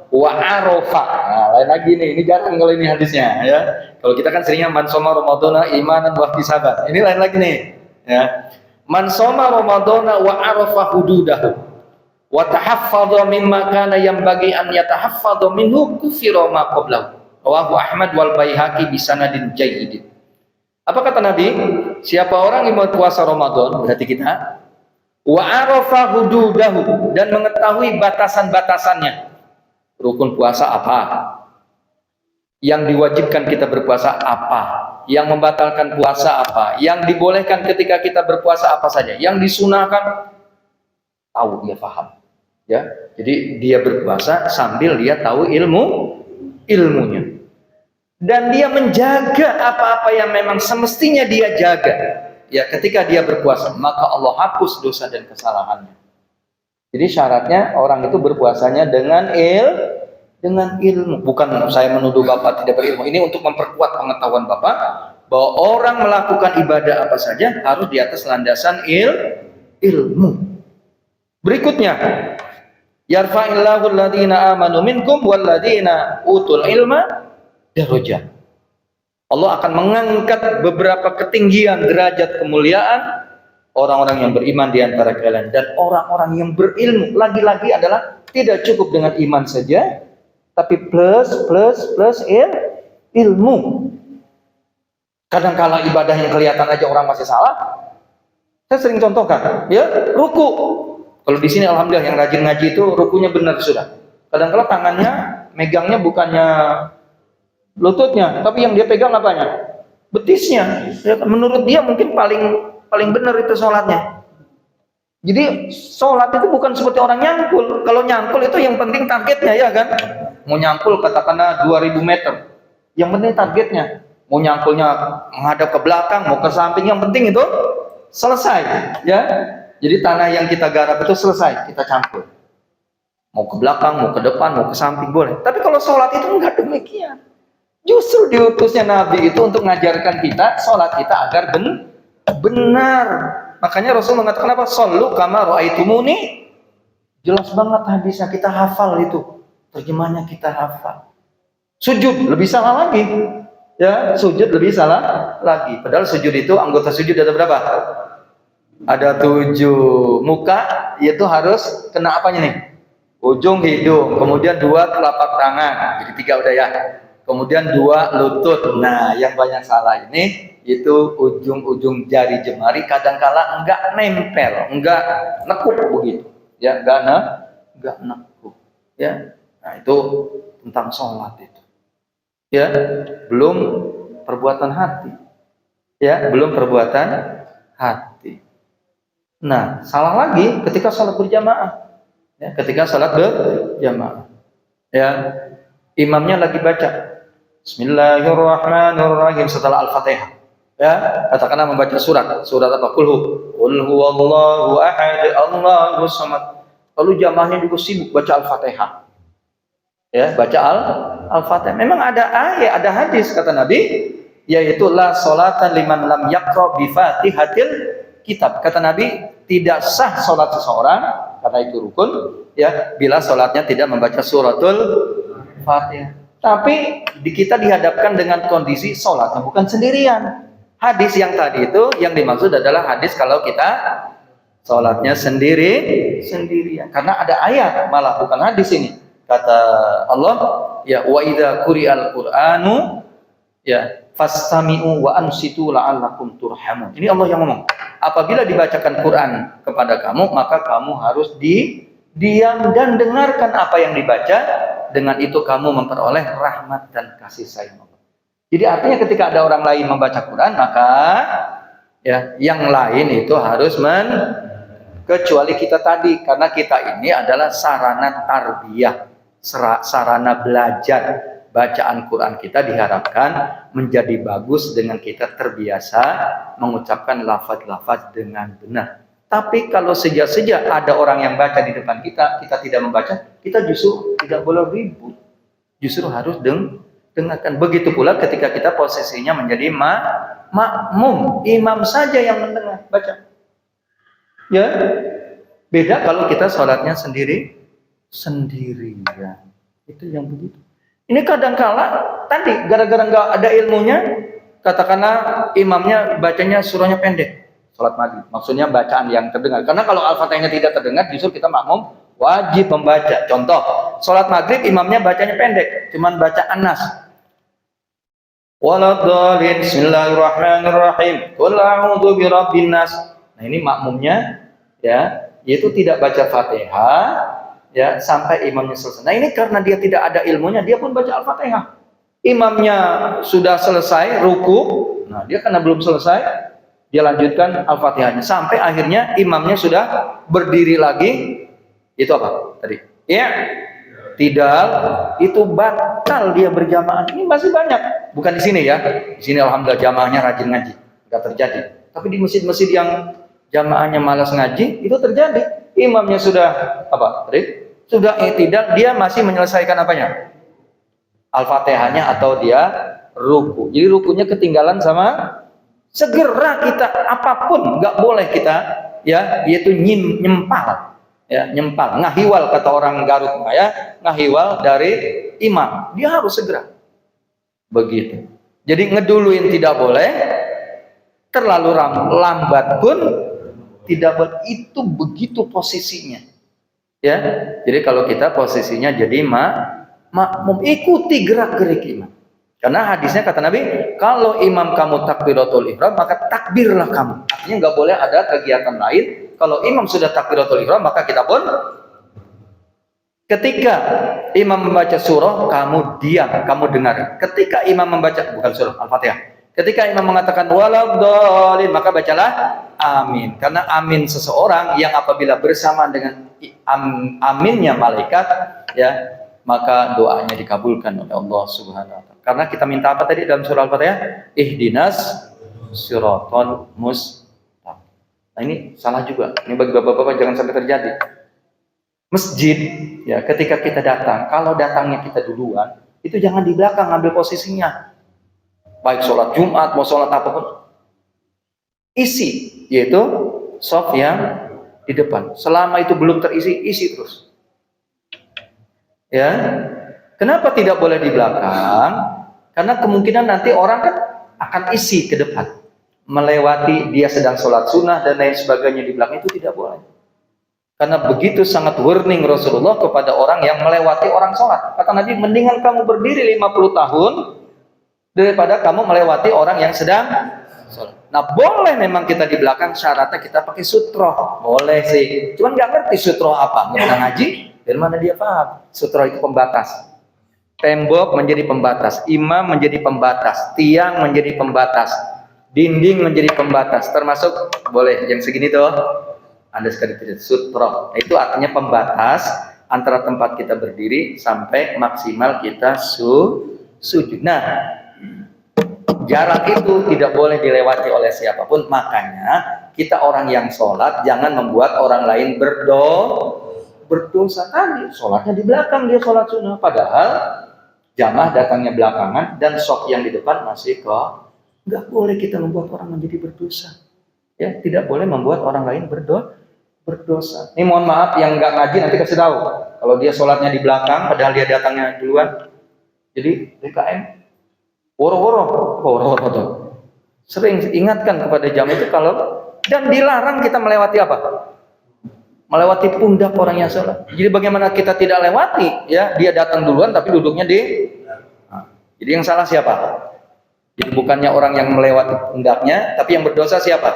wa arafa. Nah, lain lagi nih, ini jarang kalau ini hadisnya ya. Kalau kita kan seringnya man shoma ramadhana imanan wa ihtisaban. Ini lain lagi nih ya. Man shoma ramadhana wa arafa hududahu wa tahaffadha mimma kana yanbaghi an yatahaffadha minhu kufira ma qablahu. Rawahu Ahmad wal Baihaqi bi sanadin jayyid. Apa kata Nabi? Siapa orang yang mau puasa Ramadan, berarti kita wa arafa hududahu, dan mengetahui batasan-batasannya. Rukun puasa apa? Yang diwajibkan kita berpuasa apa? Yang membatalkan puasa apa? Yang dibolehkan ketika kita berpuasa apa saja? Yang disunahkan, tahu, dia paham. Ya, jadi dia berpuasa sambil dia tahu ilmunya. Dan dia menjaga apa-apa yang memang semestinya dia jaga. Ya, ketika dia berpuasa, maka Allah hapus dosa dan kesalahannya. Jadi syaratnya orang itu berpuasanya dengan ilmu. Bukan saya menuduh Bapak tidak berilmu. Ini untuk memperkuat pengetahuan Bapak bahwa orang melakukan ibadah apa saja harus di atas landasan ilmu. Berikutnya, yarfa'illahu alladziina aamanu minkum walladziina utul ilma darajat. Allah akan mengangkat beberapa ketinggian derajat kemuliaan orang-orang yang beriman di antara kalian dan orang-orang yang berilmu. Lagi-lagi adalah tidak cukup dengan iman saja, tapi plus ilmu. Kadang-kala ibadah yang kelihatan aja orang masih salah. Saya sering contohkan, ya, ruku. Kalau di sini alhamdulillah yang rajin ngaji itu rukunya benar sudah. Kadang-kala tangannya megangnya bukannya lututnya, tapi yang dia pegang apanya? Betisnya. Ya, menurut dia mungkin paling benar itu sholatnya. Jadi sholat itu bukan seperti orang nyangkul. Kalau nyangkul itu yang penting targetnya, ya kan? Mau nyangkul katakanlah 2000 meter. Yang penting targetnya. Mau nyangkulnya menghadap ke belakang, mau ke samping, yang penting itu selesai, ya. Jadi tanah yang kita garap itu selesai, kita cangkul. Mau ke belakang, mau ke depan, mau ke samping boleh. Tapi kalau sholat itu enggak demikian. Justru diutusnya Nabi itu untuk mengajarkan kita sholat kita agar benar. Makanya Rasul mengatakan apa? Shollu kama ra'aitumuni. Jelas banget hadisnya, kita hafal itu. Terjemahnya kita hafal. Sujud lebih salah lagi. Ya, sujud lebih salah lagi. Padahal sujud itu anggota sujud ada berapa? Ada 7. Muka itu harus kena apanya nih? Ujung hidung. Kemudian 2 telapak tangan. Jadi 3 udah ya. Kemudian 2 lutut. Nah, yang banyak salah ini itu ujung-ujung jari jemari kadangkala enggak nempel, enggak nekuk begitu. Ya, enggak nekuk. Ya. Nah, itu tentang sholat itu. Ya, belum perbuatan hati. Ya, belum perbuatan hati. Nah, salah lagi ketika sholat berjamaah. Ya, ketika sholat berjamaah. Ya, imamnya lagi baca Bismillahirrahmanirrahim setelah Al-Fatihah. Ya, katakanlah membaca surat apa? Qul huwallahu ahad, Allahus samad. Lalu jamaahnya juga sibuk baca Al-Fatihah. Ya, baca Al-Fatihah. Memang ada ayat, ada hadis kata Nabi, yaitu la sholatan liman lam yaqra bi Fatihatil kitab. Kata Nabi, tidak sah salat seseorang, kata itu rukun, ya, bila salatnya tidak membaca suratul Fatihah. Tapi kita dihadapkan dengan kondisi sholatnya bukan sendirian. Hadis yang tadi itu yang dimaksud adalah hadis kalau kita sholatnya sendirian. Karena ada ayat, malah bukan hadis ini. Kata Allah, ya wa idza quri'al Qur'anu ya fastami'u wa ansitu la'allakum turhamun. Ini Allah yang ngomong. Apabila dibacakan Quran kepada kamu, maka kamu harus diam dan dengarkan apa yang dibaca. Dengan itu kamu memperoleh rahmat dan kasih sayang Allah. Jadi artinya ketika ada orang lain membaca Quran, maka ya yang lain itu harus kecuali kita tadi, karena kita ini adalah sarana tarbiyah, sarana belajar. Bacaan Quran kita diharapkan menjadi bagus dengan kita terbiasa mengucapkan lafaz-lafaz dengan benar. Tapi kalau sejak ada orang yang baca di depan kita, kita tidak membaca, kita justru tidak boleh ribut. Justru harus dengarkan. Begitu pula ketika kita posisinya menjadi makmum, imam saja yang mendengar, baca. Ya, beda kalau kita sholatnya sendirian. Itu yang begitu. Ini kadangkala tadi gara-gara nggak ada ilmunya, katakanlah imamnya bacanya surahnya pendek, sholat maghrib. Maksudnya bacaan yang terdengar. Karena kalau Al-Fatihahnya tidak terdengar, justru kita makmum wajib membaca. Contoh, sholat maghrib imamnya bacanya pendek, cuman baca An-Nas. Waladhdallin, bismillahirrahmanirrahim. Qul a'udzu birabbin nas. Nah, ini makmumnya ya, yaitu tidak baca Fatihah ya sampai imamnya selesai. Nah, ini karena dia tidak ada ilmunya, dia pun baca Al-Fatihah. Imamnya sudah selesai ruku, nah dia karena belum selesai, dia lanjutkan Al-Fatihahnya sampai akhirnya imamnya sudah berdiri lagi. Itu apa tadi? Ya, tidak, itu batal dia berjamaah. Ini masih banyak, bukan di sini ya. Di sini alhamdulillah jamaahnya rajin ngaji, nggak terjadi. Tapi di masjid-masjid yang jamaahnya malas ngaji, itu terjadi. Imamnya sudah apa? Tadi sudah tidak, dia masih menyelesaikan apanya? Al-Fatihahnya atau dia ruku. Jadi rukunya ketinggalan sama, segera kita apapun nggak boleh kita ya, yaitu nyempal. Ya, nyempal, ngahiwal kata orang Garut ya, ngahiwal dari imam. Dia harus segera. Begitu. Jadi ngeduluin tidak boleh, terlalu lambat pun tidak boleh. Itu begitu posisinya. Ya. Jadi kalau kita posisinya jadi makmum, ikuti gerak-gerik imam. Karena hadisnya kata Nabi, kalau imam kamu takbiratul ihram, maka takbirlah kamu. Artinya nggak boleh ada kegiatan lain. Kalau imam sudah takbiratul ihram, maka kita pun ketika imam membaca surah, kamu diam, kamu dengar. Ketika imam membaca, bukan surah, Al-Fatihah. Ketika imam mengatakan waladhdallin, maka bacalah amin. Karena amin seseorang yang apabila bersama dengan aminnya malaikat, ya, maka doanya dikabulkan oleh Allah Subhanahu wa taala. Karena kita minta apa tadi dalam surah Al-Fatihah? Ihdinas siratal mustaqim. Nah, ini salah juga. Ini bagi bapak-bapak jangan sampai terjadi. Masjid ya, ketika kita datang, kalau datangnya kita duluan, itu jangan di belakang ambil posisinya. Baik sholat Jumat mau sholat apapun, isi, yaitu shaf yang di depan. Selama itu belum terisi, isi terus. Ya, kenapa tidak boleh di belakang? Karena kemungkinan nanti orang kan akan isi ke depan, melewati dia sedang sholat sunnah dan lain sebagainya di belakang, itu tidak boleh. Karena begitu sangat warning Rasulullah kepada orang yang melewati orang sholat. Kata Nabi, mendingan kamu berdiri 50 tahun daripada kamu melewati orang yang sedang sholat. Nah, boleh memang kita di belakang, syaratnya kita pakai sutroh, boleh sih. Cuman nggak ngerti sutroh apa, nggak pernah ngaji. Dari mana dia paham? Sutroh itu pembatas. Tembok menjadi pembatas, imam menjadi pembatas, tiang menjadi pembatas, dinding menjadi pembatas. Termasuk boleh yang segini tuh, Anda sekali tidak sutroh. Itu artinya pembatas antara tempat kita berdiri sampai maksimal kita sujud. Nah, jarak itu tidak boleh dilewati oleh siapapun. Makanya kita orang yang sholat jangan membuat orang lain berdosa. Tadi sholatnya di belakang, dia sholat sunnah, padahal jamaah datangnya belakangan dan shaf yang di depan masih nggak boleh kita membuat orang menjadi berdosa. Ya, tidak boleh membuat orang lain berdosa. Ini mohon maaf yang nggak ngaji nanti kasih tahu. Kalau dia sholatnya di belakang, padahal dia datangnya duluan. Jadi DKM, woro-woro tuh. Sering ingatkan kepada jamaah itu kalau, dan dilarang kita melewati apa? Melewati pundak orang yang sholat. Jadi bagaimana kita tidak lewati? Ya, dia datang duluan tapi duduknya di. Nah, jadi yang salah siapa? Jadi bukannya orang yang melewati pundaknya, tapi yang berdosa siapa?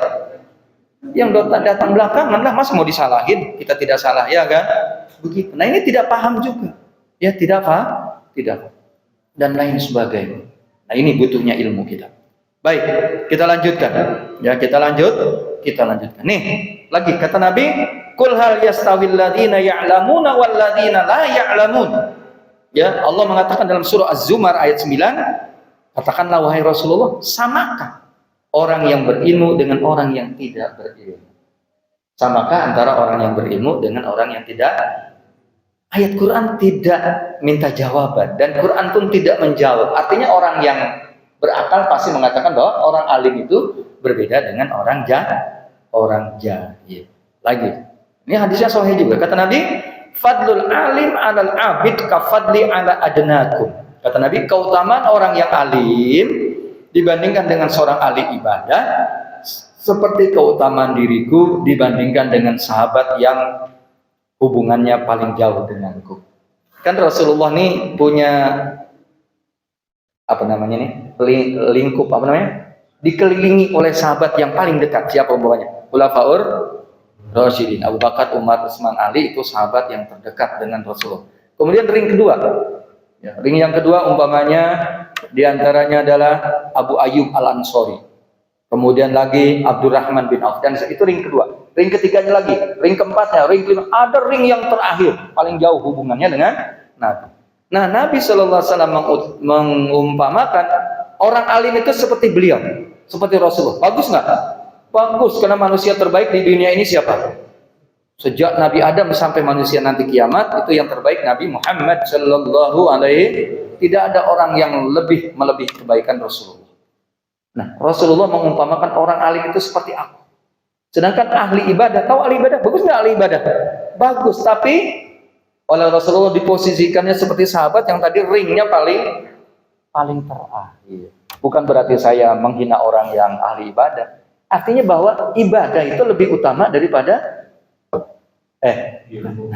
Yang datang belakangan lah, masa mau disalahin? Kita tidak salah ya kan? Begitu. Nah, ini tidak paham juga. Ya, tidak paham, tidak. Dan lain sebagainya. Nah, ini butuhnya ilmu kita. Baik, kita lanjutkan. Ya, kita lanjutkan. Nih, lagi kata Nabi, "Qul hal yastawil ladzina ya'lamuna wal ladzina la ya'lamun." Ya, Allah mengatakan dalam surah Az-Zumar ayat 9, katakanlah wahai Rasulullah, samakah orang yang berilmu dengan orang yang tidak berilmu? Samakah antara orang yang berilmu dengan orang yang tidak? Ayat Quran tidak minta jawaban dan Quran pun tidak menjawab. Artinya orang yang berakal pasti mengatakan bahwa orang alim itu berbeda dengan orang jahil. Lagi, ini hadisnya sahih juga. Kata Nabi, fadlul alim 'alal 'abid ka fadli 'ala adnakum. Kata Nabi, keutamaan orang yang alim dibandingkan dengan seorang ahli ibadah seperti keutamaan diriku dibandingkan dengan sahabat yang hubungannya paling jauh denganku. Kan Rasulullah nih punya apa namanya nih? Lingkup apa namanya? Dikelilingi oleh sahabat yang paling dekat. Siapa umpamanya? Khulafaur Rasyidin, Abu Bakar, Umar, Utsman, Ali, itu sahabat yang terdekat dengan Rasulullah. Kemudian ring kedua. Ya, ring yang kedua umpamanya diantaranya adalah Abu Ayyub Al-Ansori. Kemudian lagi Abdurrahman bin Auf. Dan itu ring kedua. Ring ketiganya lagi, ring keempatnya, ring kelima. Ada ring yang terakhir, paling jauh hubungannya dengan Nabi. Nah, Nabi Shallallahu Alaihi Wasallam mengumpamakan orang alim itu seperti beliau, seperti Rasulullah. Bagus nggak? Bagus, karena manusia terbaik di dunia ini siapa? Sejak Nabi Adam sampai manusia nanti kiamat, itu yang terbaik Nabi Muhammad Shallallahu Alaihi. Tidak ada orang yang lebih melebihi kebaikan Rasulullah. Nah, Rasulullah mengumpamakan orang alim itu seperti aku. Sedangkan ahli ibadah, tahu ahli ibadah? Bagus nggak ahli ibadah? Bagus, tapi oleh Rasulullah diposisikannya seperti sahabat yang tadi ringnya paling terakhir. Bukan berarti saya menghina orang yang ahli ibadah. Artinya bahwa ibadah itu lebih utama daripada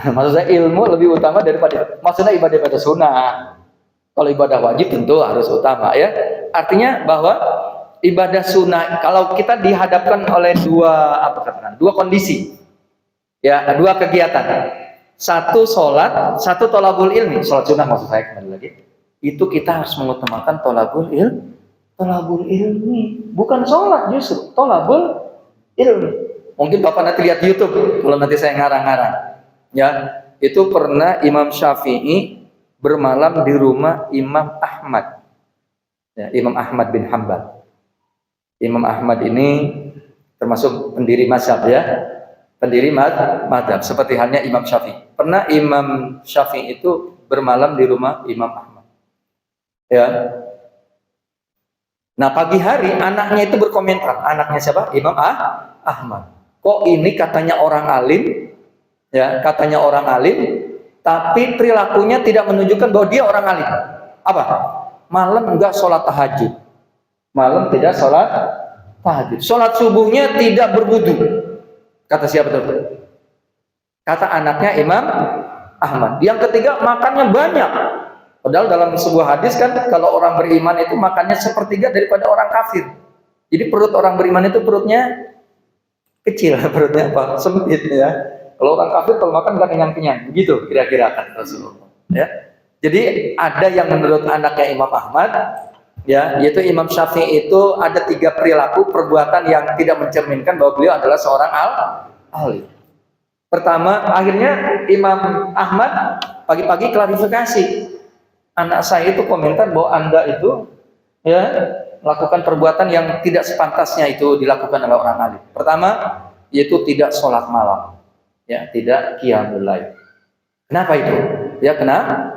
maksudnya ilmu lebih utama daripada maksudnya ibadah sunnah. Kalau ibadah wajib tentu harus utama ya. Artinya bahwa ibadah sunnah kalau kita dihadapkan oleh dua kondisi. Ya, dua kegiatan. Satu sholat, satu tolabul ilmi. Sholat sunnah maksud saya kembali lagi. Itu kita harus mengutamakan tolabul ilmi. Bukan sholat justru, tolabul ilmi. Mungkin Bapak nanti lihat di YouTube kalau nanti saya ngarang-ngarang. Ya, itu pernah Imam Syafi'i bermalam di rumah Imam Ahmad. Ya, Imam Ahmad bin Hanbal. Imam Ahmad ini termasuk pendiri mazhab ya. Pendiri mazhab seperti halnya Imam Syafi'i. Pernah Imam Syafi'i itu bermalam di rumah Imam Ahmad. Ya. Nah, pagi hari anaknya itu berkomentar. Anaknya siapa? Imam Ahmad. Kok ini katanya orang alim? Ya, katanya orang alim, tapi perilakunya tidak menunjukkan bahwa dia orang alim. Apa? Malam enggak sholat tahajud. Malam tidak sholat tahajud. Sholat subuhnya tidak berwudu. Kata siapa tuh? Kata anaknya Imam Ahmad. Yang ketiga, makannya banyak. Padahal dalam sebuah hadis kan, kalau orang beriman itu makannya sepertiga daripada orang kafir. Jadi perut orang beriman itu perutnya kecil, perutnya apa? Sempit ya. Kalau orang kafir kalau makan nggak kenyang-kenyang. Begitu kira-kira kan Rasulullah. Ya. Jadi ada yang menurut anaknya Imam Ahmad, ya, yaitu Imam Syafi'i itu ada 3 perilaku perbuatan yang tidak mencerminkan bahwa beliau adalah seorang alim. Pertama, akhirnya Imam Ahmad pagi-pagi klarifikasi. Anak saya itu komentar bahwa Anda itu ya melakukan perbuatan yang tidak sepantasnya itu dilakukan oleh orang alim. Pertama, yaitu tidak sholat malam, ya, tidak qiyamul lail. Kenapa itu? Ya, kenapa?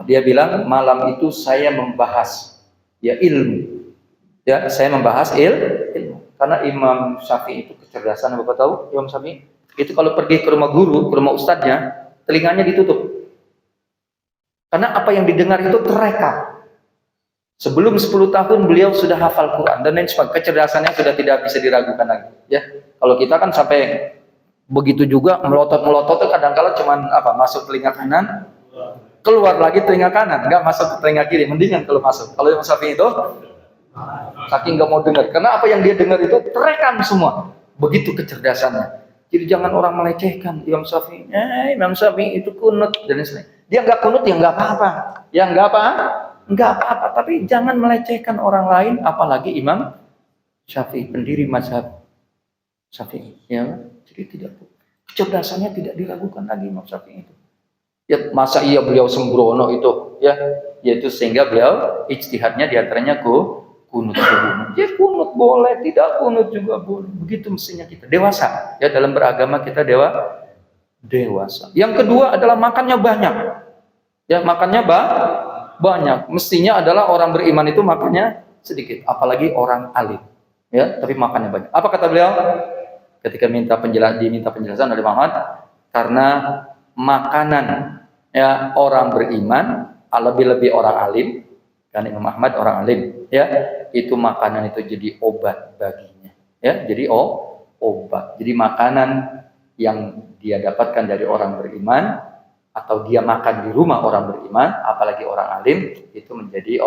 Dia bilang malam itu saya membahas ya ilmu. Ya, saya membahas ilmu. Karena Imam Syafi'i itu kecerdasan, Bapak tahu? Imam Syafi'i itu kalau pergi ke rumah guru, ke rumah ustadznya, telinganya ditutup. Karena apa yang didengar itu terekam. Sebelum 10 tahun beliau sudah hafal Quran dan lain sebagainya. Kecerdasannya sudah tidak bisa diragukan lagi. Ya, kalau kita kan sampai begitu juga melotot-melotot itu kadang-kala cuman masuk telinga kanan, keluar lagi telinga kanan, nggak masuk ke telinga kiri. Mendingan kalau masuk. Kalau yang Syafi'i itu saking nggak mau dengar, karena apa yang dia dengar itu terekam semua. Begitu kecerdasannya. Jadi jangan orang melecehkan Imam Syafi'i. Imam Syafi'i itu kunut dan lain-lain. Dia nggak kunut ya nggak apa-apa. Ya nggak apa-apa. Tapi jangan melecehkan orang lain, apalagi Imam Syafi'i, pendiri mazhab Syafi'i. Ya, jadi tidak, kecerdasannya tidak diragukan lagi Imam Syafi'i itu. Ya, masa iya beliau sembrono itu, ya, yaitu sehingga beliau ijtihadnya diantaranya kunut subuh. Ya kunut boleh, tidak kunut juga boleh. Begitu mestinya kita dewasa. Ya, dalam beragama kita dewasa. Yang kedua adalah makannya banyak. Ya, makannya banyak. Mestinya adalah orang beriman itu makannya sedikit, apalagi orang alim. Ya, tapi makannya banyak. Apa kata beliau? Ketika diminta penjelasan oleh Muhammad, karena makanan ya orang beriman, lebih-lebih orang alim, kan Imam Ahmad orang alim, ya itu makanan itu jadi obat baginya, ya jadi obat. Jadi makanan yang dia dapatkan dari orang beriman atau dia makan di rumah orang beriman, apalagi orang alim, itu menjadi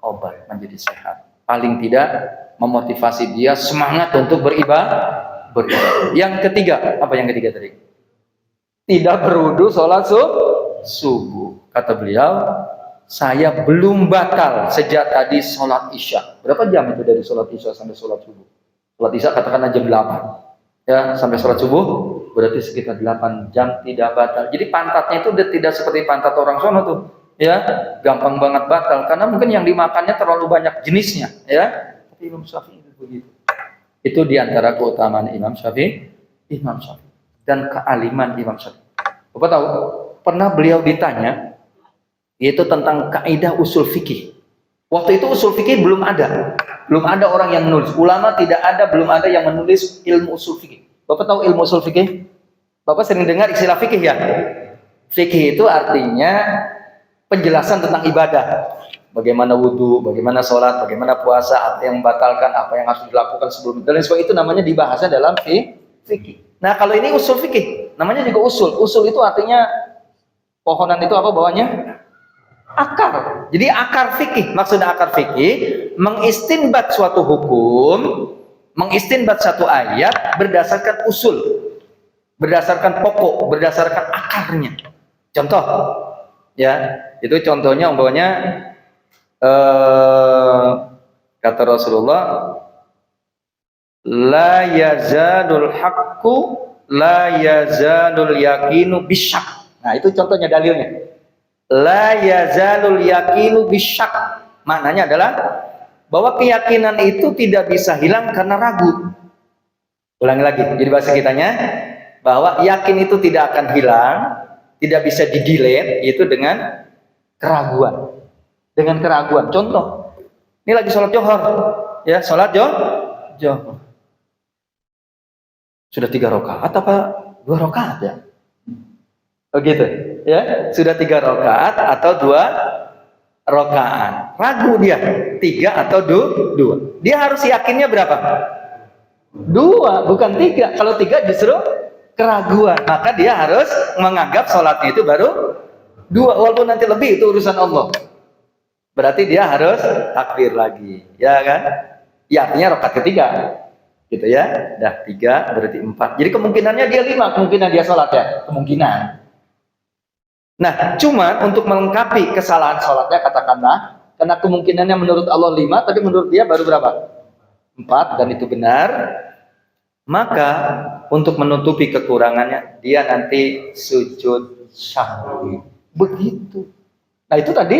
obat, menjadi sehat. Paling tidak memotivasi dia semangat untuk beribadah. Yang ketiga, apa yang ketiga tadi? Tidak berwudu sholat subuh. Kata beliau, saya belum batal sejak tadi sholat isya. Berapa jam itu dari sholat isya sampai sholat subuh? Sholat isya katakanlah jam 8. Ya, sampai sholat subuh berarti sekitar 8 jam tidak batal. Jadi pantatnya itu udah tidak seperti pantat orang sono tuh. Ya, gampang banget batal karena mungkin yang dimakannya terlalu banyak jenisnya, ya. Tapi Imam Syafi'i itu begitu. Itu diantara keutamaan Imam Syafi'i dan kealiman Imam Syafi'i. Bapak tahu, pernah beliau ditanya yaitu tentang kaidah usul fikih. Waktu itu usul fikih belum ada orang yang menulis, ulama tidak ada, belum ada yang menulis ilmu usul fikih. Bapak tahu ilmu usul fikih? Bapak sering dengar istilah fikih ya? Fikih itu artinya penjelasan tentang ibadah. Bagaimana wudhu, bagaimana sholat, bagaimana puasa, apa yang membatalkan, apa yang harus dilakukan sebelum dan sebagainya, itu namanya dibahasnya dalam fikih. Nah kalau ini usul fikih, namanya juga usul. Usul itu artinya pohonan itu apa bawahnya? Akar. Jadi akar fikih, maksudnya akar fikih mengistinbat suatu hukum, mengistinbat satu ayat berdasarkan usul, berdasarkan pokok, berdasarkan akarnya. Contoh, ya itu contohnya umpamanya kata Rasulullah, la yazalul haqqu la yazalul yaqinu bisyak. Nah itu contohnya dalilnya. La yazalul yaqinu bisyak. Maknanya adalah bahwa keyakinan itu tidak bisa hilang karena ragu. Ulangi lagi, jadi bahasa kitanya bahwa yakin itu tidak akan hilang, tidak bisa di-delete, itu dengan keraguan. Dengan keraguan. Contoh, ini lagi sholat johor, ya sholat johor. Sudah 3 rakaat apa 2 rakaat ya? Begitu, ya sudah 3 rakaat atau 2 rakaat. Ragu dia 3 atau 2. Dia harus yakinnya berapa? 2, bukan 3. Kalau 3 justru keraguan. Maka dia harus menganggap sholatnya itu baru 2, walaupun nanti lebih itu urusan Allah. Berarti dia harus takbir lagi, ya kan? Ya artinya rakaat ketiga, gitu ya. Dah 3 berarti 4. Jadi kemungkinannya dia 5, kemungkinan dia sholat ya, kemungkinan. Nah, cuman untuk melengkapi kesalahan sholatnya katakanlah, karena kemungkinannya menurut Allah 5, tapi menurut dia baru berapa? 4 dan itu benar. Maka untuk menutupi kekurangannya dia nanti sujud syahwi. Begitu. Nah itu tadi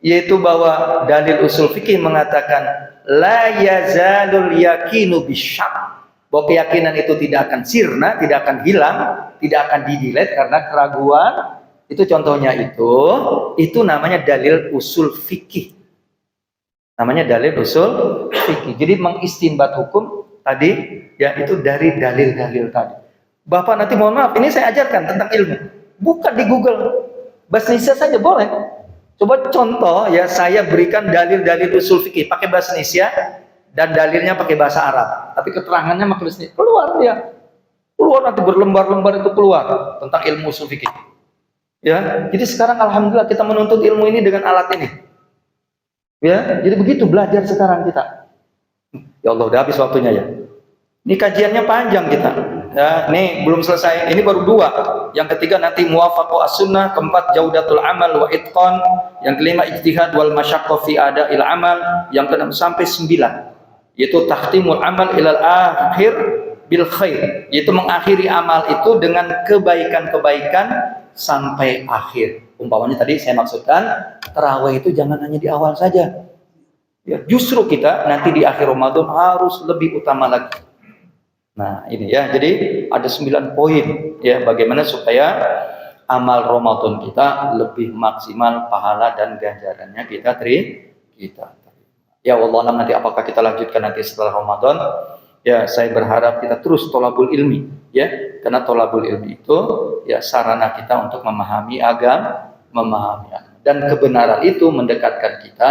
yaitu bahwa dalil usul fikih mengatakan la yazalul yaqinu bisyak, bahwa keyakinan itu tidak akan sirna, tidak akan hilang, tidak akan di-delete karena keraguan. Itu contohnya itu namanya dalil usul fikih. Namanya dalil usul fikih. Jadi mengistinbat hukum tadi ya itu dari dalil-dalil tadi. Bapak nanti mohon maaf, ini saya ajarkan tentang ilmu. Bukan di Google. Bahasa Indonesia saja boleh. Coba contoh ya, saya berikan dalil-dalil usul fikih pakai bahasa Indonesia dan dalilnya pakai bahasa Arab. Tapi keterangannya pakai bahasa Indonesia. Keluar dia. Keluar nanti berlembar-lembar itu keluar tentang ilmu usul fikih. Ya, jadi sekarang alhamdulillah kita menuntut ilmu ini dengan alat ini. Ya, jadi begitu belajar sekarang kita. Ya Allah, udah habis waktunya ya. Ini kajiannya panjang kita. Ya, nih belum selesai. Ini baru 2. Yang ketiga nanti muwafaqah as-sunnah, keempat jaudatul amal wa itqan, yang kelima ijtihad wal masyaqqah fi ada'il amal, yang keenam sampai 9. Yaitu tahtimul amal ilal akhir bil khair, yaitu mengakhiri amal itu dengan kebaikan-kebaikan sampai akhir. Umpamanya tadi saya maksudkan tarawih itu jangan hanya di awal saja. Ya, justru kita nanti di akhir Ramadan harus lebih utama lagi. Nah ini ya, jadi ada 9 poin ya bagaimana supaya amal Ramadan kita lebih maksimal pahala dan ganjarannya kita terima. Ya Allah, nanti apakah kita lanjutkan nanti setelah Ramadan? Ya saya berharap kita terus tholabul ilmi ya, Karena tolabul ilmi itu ya sarana kita untuk memahami agama. Dan kebenaran itu mendekatkan kita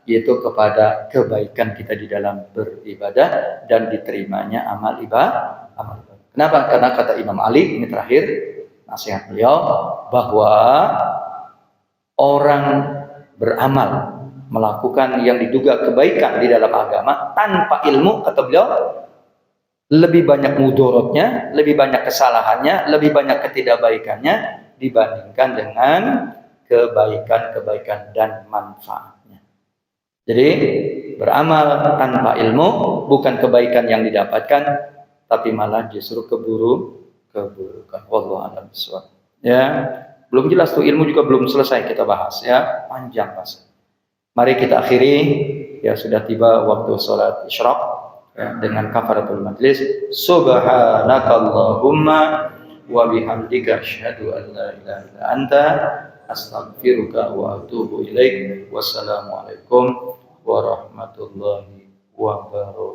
yaitu kepada kebaikan kita di dalam beribadah dan diterimanya amal ibadah. Kenapa? Karena kata Imam Ali, ini terakhir nasihat beliau, bahwa orang beramal melakukan yang diduga kebaikan di dalam agama tanpa ilmu, kata beliau, lebih banyak mudorotnya, lebih banyak kesalahannya, lebih banyak ketidakbaikannya dibandingkan dengan kebaikan-kebaikan dan manfaatnya. Jadi beramal tanpa ilmu bukan kebaikan yang didapatkan, tapi malah justru keburukan. Wallahu a'lam bishawab. Ya, belum jelas tuh, ilmu juga belum selesai kita bahas ya, panjang bahas. Mari kita akhiri, ya sudah tiba waktu sholat isyraq ya, dengan kafaratul majlis. Subhanakallahumma wa bihamdika asyhadu an la ilaha illa anta astaghfiruka wa atubu ilaik. Wassalamualaikum warahmatullahi wabarakatuh.